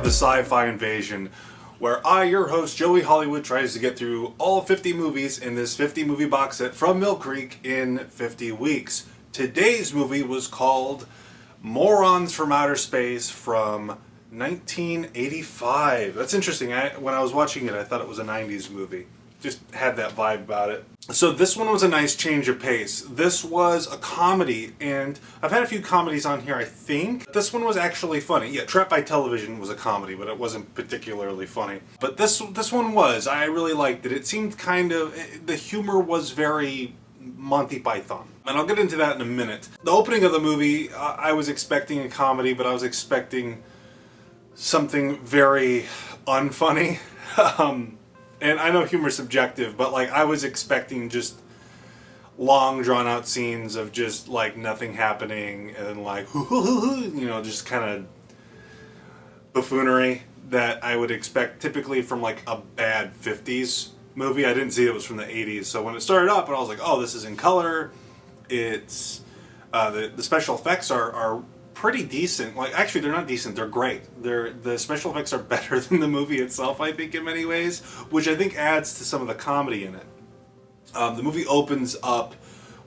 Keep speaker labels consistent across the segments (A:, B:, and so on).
A: the Sci-Fi Invasion, where I, your host, Joey Hollywood, tries to get through all 50 movies in this 50 movie box set from Mill Creek in 50 weeks. Today's movie was called Morons from Outer Space from 1985. That's interesting. When I was watching it, I thought it was a 90s movie. Just had that vibe about it. So this one was a nice change of pace. This was a comedy, and I've had a few comedies on here, I think. This one was actually funny. Yeah, Trapped by Television was a comedy, but it wasn't particularly funny. But this one was. I really liked it. It seemed the humor was very Monty Python. And I'll get into that in a minute. The opening of the movie, I was expecting a comedy, but I was expecting something very unfunny. And I know humor's subjective, but I was expecting just long drawn out scenes of just nothing happening and just kind of buffoonery that I would expect typically from a bad 50s movie. I didn't see it was from the 80s, so when it started up and I was like, oh, this is in color. It's the special effects are pretty decent. Actually, they're not decent, they're great. The special effects are better than the movie itself, I think, in many ways, which I think adds to some of the comedy in it. The movie opens up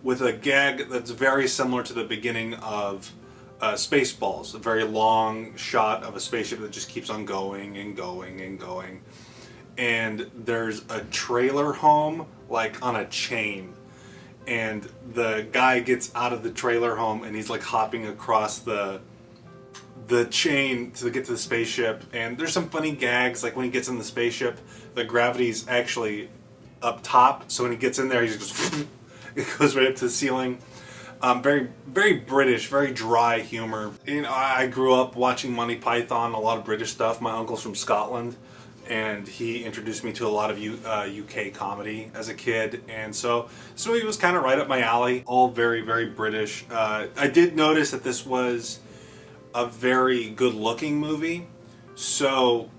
A: with a gag that's very similar to the beginning of Spaceballs, a very long shot of a spaceship that just keeps on going and going and going. And there's a trailer home, on a chain. And the guy gets out of the trailer home and he's hopping across the chain to get to the spaceship. And there's some funny gags, when he gets in the spaceship, the gravity's actually up top. So when he gets in there, he just goes, it goes right up to the ceiling. Very, very British, very dry humor. I grew up watching Monty Python, a lot of British stuff. My uncle's from Scotland, and he introduced me to a lot of UK comedy as a kid, and so this movie was kind of right up my alley. All very, very British. I did notice that this was a very good-looking movie, so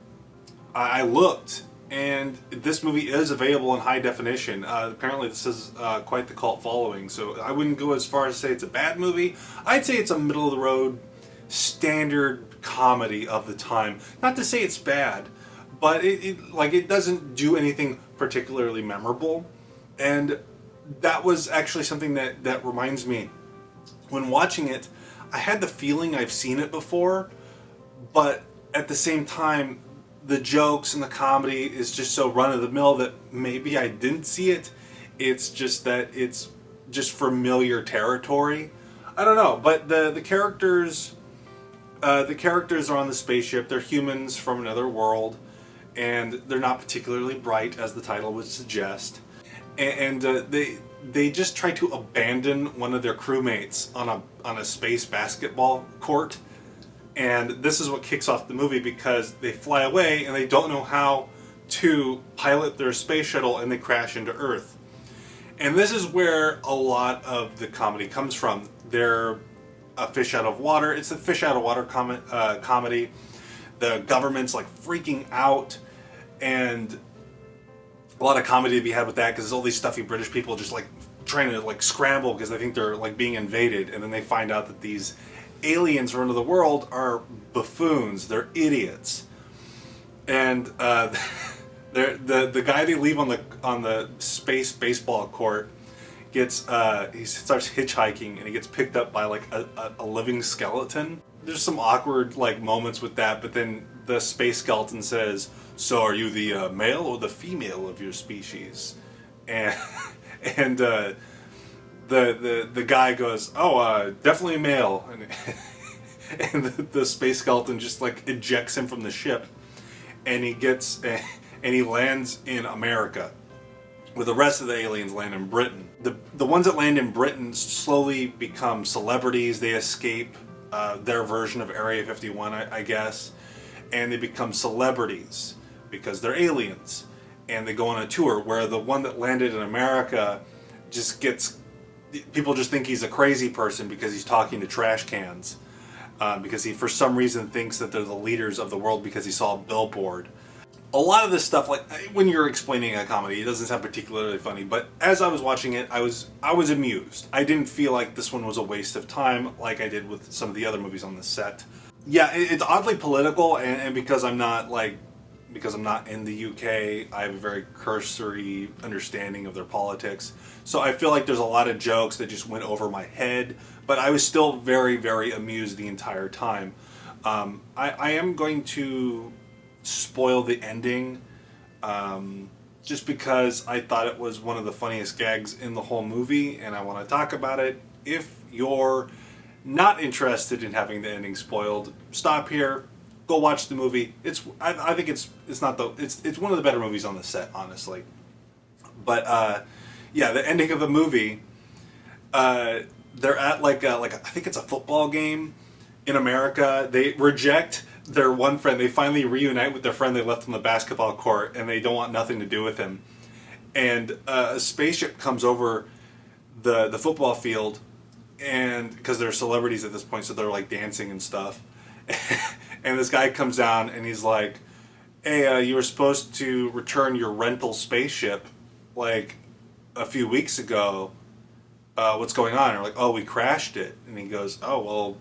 A: I looked, and this movie is available in high definition. Apparently this is quite the cult following, so I wouldn't go as far as to say it's a bad movie. I'd say it's a middle-of-the-road standard comedy of the time. Not to say it's bad, but it doesn't do anything particularly memorable. And that was actually something that reminds me, when watching it, I had the feeling I've seen it before, but at the same time, the jokes and the comedy is just so run-of-the-mill that maybe I didn't see it. It's just that it's just familiar territory. I don't know, but the characters are on the spaceship. They're humans from another world, and they're not particularly bright, as the title would suggest. And they just try to abandon one of their crewmates on a space basketball court. And this is what kicks off the movie, because they fly away and they don't know how to pilot their space shuttle, and they crash into Earth. And this is where a lot of the comedy comes from. They're a fish out of water. It's a fish out of water comedy. The government's freaking out, and a lot of comedy to be had with that, because there's all these stuffy British people just trying to scramble because they think they're being invaded, and then they find out that these aliens from another world are buffoons. They're idiots, and the guy they leave on the space baseball court gets he starts hitchhiking, and he gets picked up by a living skeleton. There's some awkward moments with that, but then the space skeleton says, "So are you the male or the female of your species?" And the guy goes, "Oh, definitely male," and the space skeleton just ejects him from the ship, and he lands in America, where the rest of the aliens land in Britain. The ones that land in Britain slowly become celebrities. They escape their version of Area 51, I guess, and they become celebrities because they're aliens, and they go on a tour, where the one that landed in America just gets, people just think he's a crazy person because he's talking to trash cans, because he for some reason thinks that they're the leaders of the world because he saw a billboard. A lot of this stuff, when you're explaining a comedy, it doesn't sound particularly funny, but as I was watching it, I was amused. I didn't feel like this one was a waste of time like I did with some of the other movies on the set. Yeah, it's oddly political, and because I'm not because I'm not in the UK, I have a very cursory understanding of their politics. So I feel like there's a lot of jokes that just went over my head, but I was still very, very amused the entire time. I am going to spoil the ending, just because I thought it was one of the funniest gags in the whole movie, and I want to talk about it. If you're not interested in having the ending spoiled, stop here. Go watch the movie. I think it's not the it's one of the better movies on the set, honestly. But yeah, the ending of the movie. They're at like I think it's a football game in America. They reject their one friend. They finally reunite with their friend they left on the basketball court, and they don't want nothing to do with him. And a spaceship comes over the football field, and because they're celebrities at this point, so they're like dancing and stuff. And this guy comes down and he's like, "Hey, you were supposed to return your rental spaceship like a few weeks ago. What's going on?" And they're like, "Oh, we crashed it." And he goes, "Oh, well,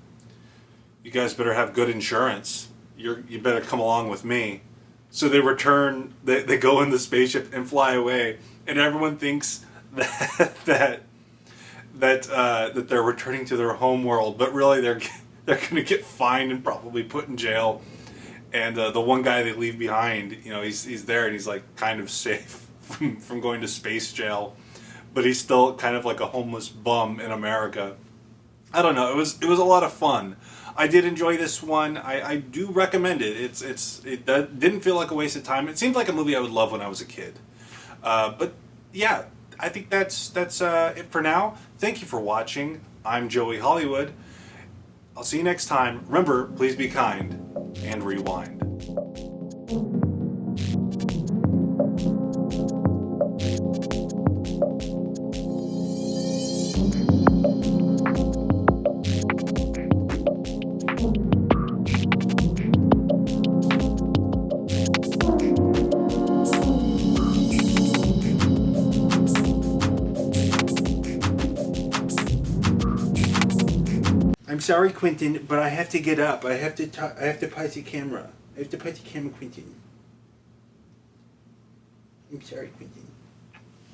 A: you guys better have good insurance. You better come along with me." So they return. They go in the spaceship and fly away, and everyone thinks that they're returning to their home world, but really they're going to get fined and probably put in jail. And the one guy they leave behind, he's there and he's like kind of safe from going to space jail, but he's still kind of like a homeless bum in America. I don't know. It was a lot of fun. I did enjoy this one. I do recommend it. It didn't feel like a waste of time. It seemed like a movie I would love when I was a kid. But yeah, I think that's it for now. Thank you for watching. I'm Joey Hollywood. I'll see you next time. Remember, please be kind and rewind.
B: I'm sorry, Quentin, but I have to get up. I have to pause the camera. I have to pause the camera, Quentin. I'm sorry, Quentin.